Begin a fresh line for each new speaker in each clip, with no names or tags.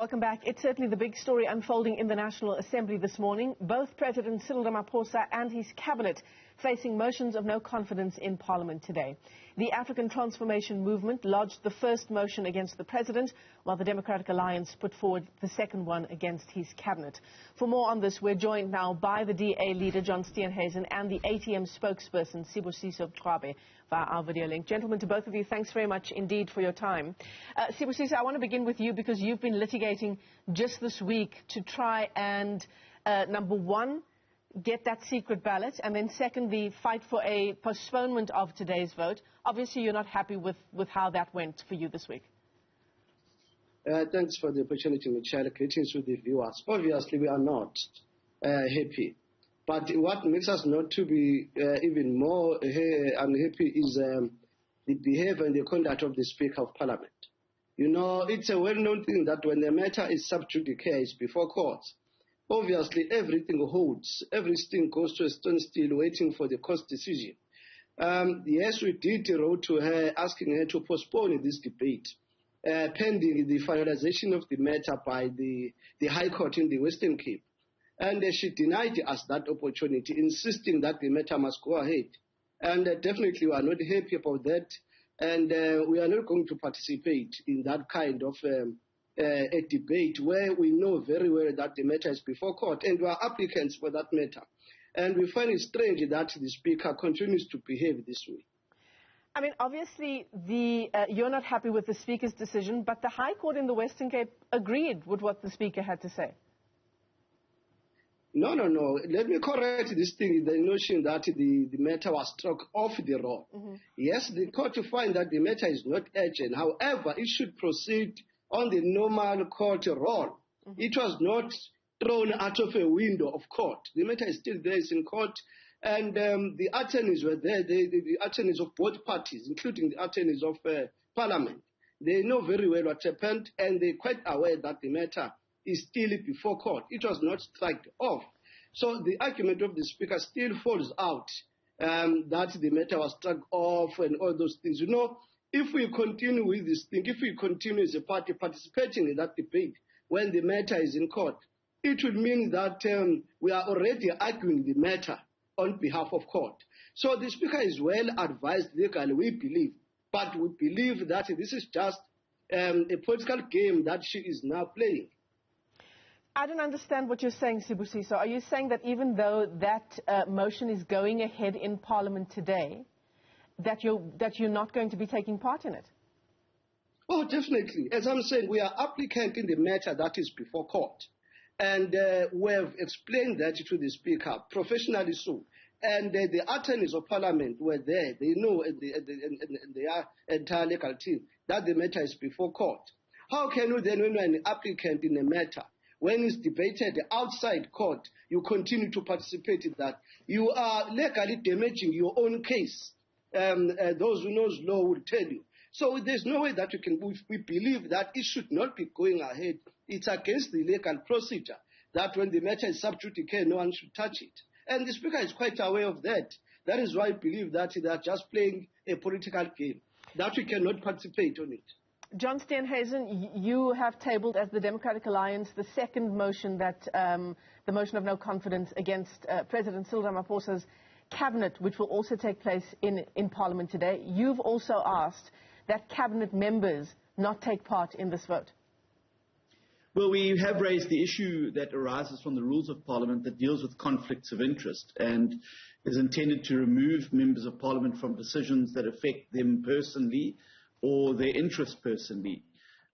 Welcome back. It's certainly the big story unfolding in the National Assembly this morning. Both President Cyril Ramaphosa and his cabinet facing motions of no confidence in Parliament today. The African Transformation Movement lodged the first motion against the President, while the Democratic Alliance put forward the second one against his cabinet. For more on this, we're joined now by the DA leader, John Steenhuisen, and the ATM spokesperson, Sibusiso Mncwabe, via our video link. Gentlemen, to both of you, thanks very much indeed for your time. Sibusiso, I want to begin with you because you've been litigating just this week to try and, number one, get that secret ballot, and then secondly, fight for a postponement of today's vote. Obviously, you're not happy with how that went for you this week.
Thanks for the opportunity, Michelle. Greetings to the viewers. Obviously, we are not happy. But what makes us not to be even more unhappy is the behavior and the conduct of the Speaker of Parliament. You know, it's a well-known thing that when the matter is sub judice before courts, obviously everything holds, everything goes to a standstill waiting for the court's decision. Yes, we did wrote to her asking her to postpone this debate pending the finalization of the matter by the High Court in the Western Cape. And she denied us that opportunity, insisting that the matter must go ahead. And definitely we are not happy about that. And we are not going to participate in that kind of a debate where we know very well that the matter is before court and we are applicants for that matter. And we find it strange that the Speaker continues to behave this way.
I mean, obviously, you're not happy with the Speaker's decision, but the High Court in the Western Cape agreed with what the Speaker had to say.
No. Let me correct this thing, the notion that the matter was struck off the roll. Mm-hmm. Yes, the court to find that the matter is not urgent. However, it should proceed on the normal court roll. Mm-hmm. It was not thrown out of a window of court. The matter is still there, it's in court. And the attorneys were there, the attorneys of both parties, including the attorneys of Parliament. They know very well what happened, and they're quite aware that the matter is still before court. It was not struck off. So the argument of the Speaker still falls out that the matter was struck off and all those things. You know, if we continue with this thing, if we continue as a party participating in that debate when the matter is in court, it would mean that we are already arguing the matter on behalf of court. So the Speaker is well advised legally, we believe, but we believe that this is just a political game that she is now playing.
I don't understand what you're saying, Sibusiso. Are you saying that even though that motion is going ahead in Parliament today, that you're not going to be taking part in it?
Oh, definitely. As I'm saying, we are applicant in the matter that is before court. And we have explained that to the Speaker, professionally so. And the attorneys of Parliament were there. They know, and their entire legal team, that the matter is before court. How can you then, when you're an applicant in a matter, when it's debated outside court, you continue to participate in that? You are legally damaging your own case. Those who knows law will tell you. So there's no way that we believe that it should not be going ahead. It's against the legal procedure that when the matter is sub judice, no one should touch it. And the Speaker is quite aware of that. That is why I believe that they are just playing a political game, that we cannot participate on it.
John Steenhuisen, you have tabled as the Democratic Alliance the second motion, that the motion of no confidence against President Cyril Ramaphosa's cabinet, which will also take place in Parliament today. You've also asked that cabinet members not take part in this vote.
Well, we have raised the issue that arises from the rules of Parliament that deals with conflicts of interest and is intended to remove members of Parliament from decisions that affect them personally or their interests personally.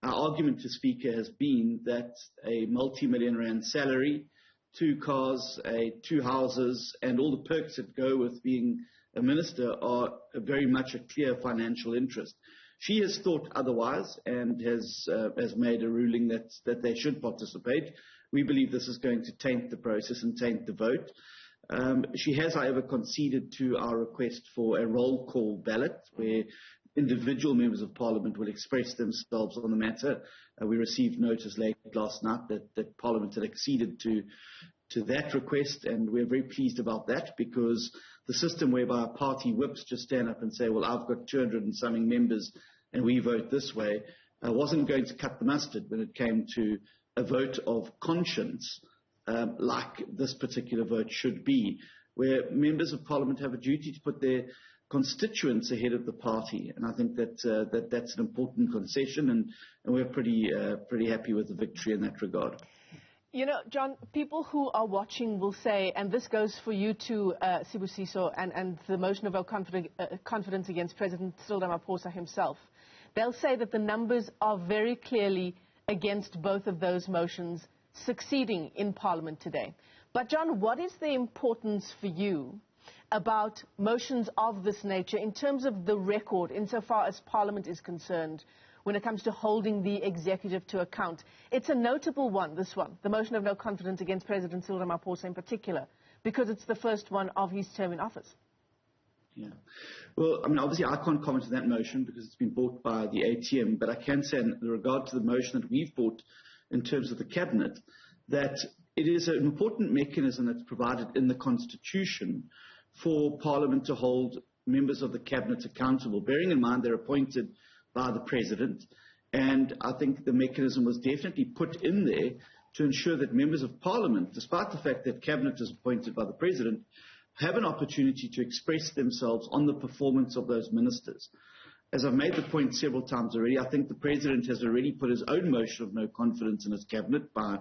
Our argument to Speaker has been that a multi-million rand salary, 2 cars, 2 houses, and all the perks that go with being a minister are very much a clear financial interest. She has thought otherwise and has made a ruling that they should participate. We believe this is going to taint the process and taint the vote. She has, however, conceded to our request for a roll call ballot where individual members of Parliament will express themselves on the matter. We received notice late last night that Parliament had acceded to that request, and we're very pleased about that, because the system whereby party whips just stand up and say, well, I've got 200 and something members and we vote this way, wasn't going to cut the mustard when it came to a vote of conscience, like this particular vote should be, where members of parliament have a duty to put their constituents ahead of the party. And I think that that's an important concession, and we're pretty happy with the victory in that regard.
You know, John, people who are watching will say, and this goes for you too, Sibusiso, and the motion of no confidence against President Cyril Ramaphosa himself, they'll say that the numbers are very clearly against both of those motions succeeding in Parliament today. But, John, what is the importance for you about motions of this nature in terms of the record, insofar as Parliament is concerned, when it comes to holding the executive to account? It's a notable one, this one, the motion of no confidence against President Cyril Ramaphosa in particular, because it's the first one of his term in office.
Yeah. Well, I mean, obviously I can't comment on that motion because it's been brought by the ATM, but I can say in regard to the motion that we've brought in terms of the Cabinet, that it is an important mechanism that's provided in the Constitution for Parliament to hold members of the Cabinet accountable, bearing in mind they're appointed by the President. And I think the mechanism was definitely put in there to ensure that members of Parliament, despite the fact that Cabinet is appointed by the President, have an opportunity to express themselves on the performance of those ministers. As I've made the point several times already, I think the President has already put his own motion of no confidence in his Cabinet by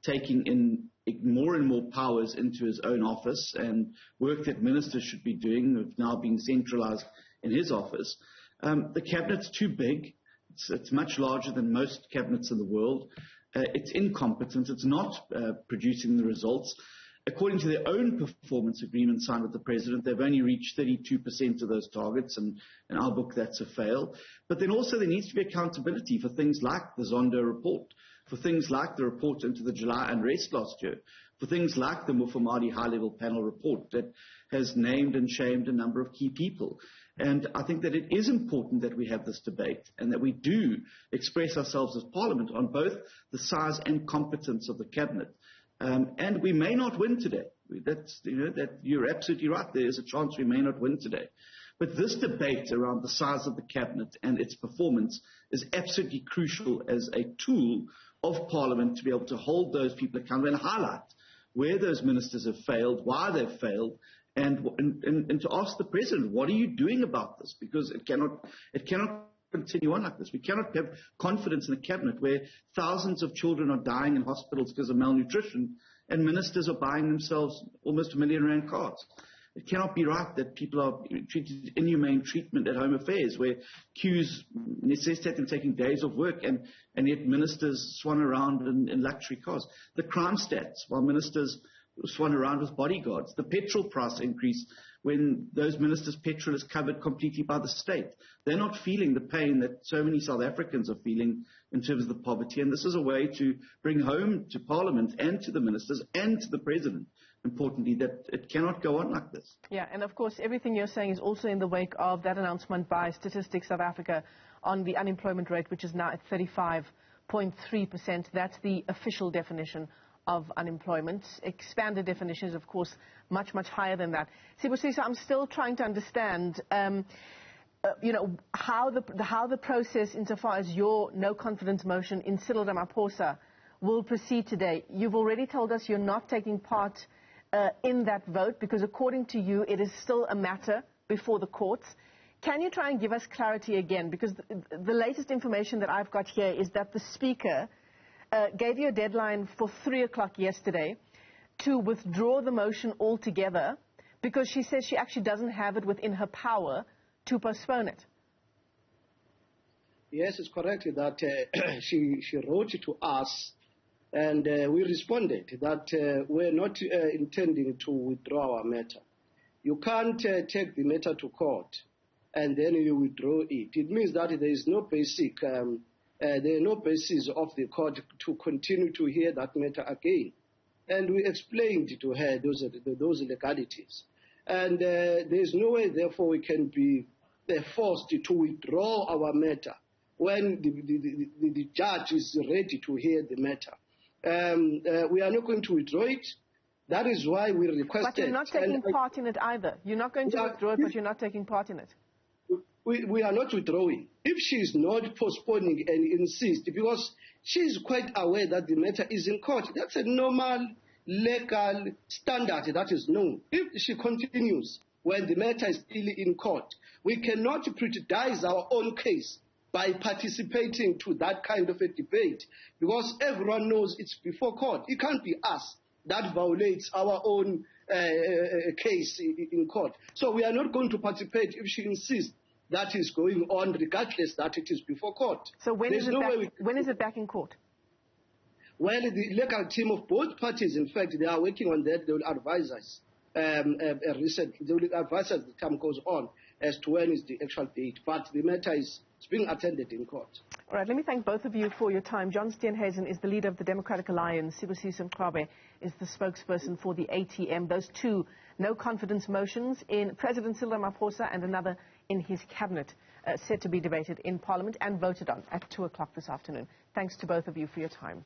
taking in more and more powers into his own office, and work that ministers should be doing is now being centralized in his office. The Cabinet's too big. It's much larger than most cabinets in the world. It's incompetent. It's not producing the results. According to their own performance agreement signed with the President, they've only reached 32% of those targets, and in our book that's a fail. But then also there needs to be accountability for things like the Zondo report, for things like the report into the July unrest last year, for things like the Mufamadi high-level panel report that has named and shamed a number of key people. And I think that it is important that we have this debate and that we do express ourselves as Parliament on both the size and competence of the Cabinet. And we may not win today. You're absolutely right. There is a chance we may not win today. But this debate around the size of the Cabinet and its performance is absolutely crucial as a tool of Parliament to be able to hold those people accountable and highlight where those ministers have failed, why they've failed, and to ask the President, what are you doing about this? Because it cannot continue on like this. We cannot have confidence in a Cabinet where thousands of children are dying in hospitals because of malnutrition and ministers are buying themselves almost R1 million cars. It cannot be right that people are treated inhumane treatment at Home Affairs, where queues necessitate them taking days of work, and yet ministers swan around in luxury cars. The crime stats, while ministers swan around with bodyguards. The petrol price increase when those ministers' petrol is covered completely by the state. They're not feeling the pain that so many South Africans are feeling in terms of the poverty. And this is a way to bring home to Parliament and to the ministers and to the President, importantly, that it cannot go on like this.
Yeah, and of course, everything you're saying is also in the wake of that announcement by Statistics South Africa on the unemployment rate, which is now at 35.3%. That's the official definition of unemployment. Expanded definition is, of course, much, much higher than that. Sibusiso, I'm still trying to understand, how the process, insofar as your no confidence motion in Cyril Ramaphosa, will proceed today. You've already told us you're not taking part in that vote because, according to you, it is still a matter before the courts. Can you try and give us clarity again? Because the latest information that I've got here is that the Speaker gave you a deadline for 3 o'clock yesterday to withdraw the motion altogether because she says she actually doesn't have it within her power to postpone it.
Yes, it's correct that she wrote to us and we responded that we're not intending to withdraw our matter. You can't take the matter to court and then you withdraw it. It means that there is no basic there are no basis of the court to continue to hear that matter again. And we explained to her those legalities. And there is no way, therefore, we can be forced to withdraw our matter when the judge is ready to hear the matter. We are not going to withdraw it. That is why we requested.
But you're not taking part in it either. You're not going to withdraw it, but you're not taking part in it.
we are not withdrawing. If she is not postponing and insist, because she is quite aware that the matter is in court, that's a normal legal standard that is known. If she continues when the matter is still in court, we cannot prejudice our own case by participating to that kind of a debate, because everyone knows it's before court. It can't be us that violates our own case in court. So we are not going to participate if she insists that is going on, regardless that it is before court.
So when is it back in court? Well,
the legal team of both parties, in fact, they are working on that. They will advise us. They will advise us as the time goes on as to when is the actual date. But the matter is being attended in court.
All right, let me thank both of you for your time. John Steenhuisen is the leader of the Democratic Alliance. Sibusiso Mncwabe is the spokesperson for the ATM. Those two no-confidence motions in President Cyril Ramaphosa and another in his cabinet set to be debated in Parliament and voted on at 2 o'clock this afternoon. Thanks to both of you for your time.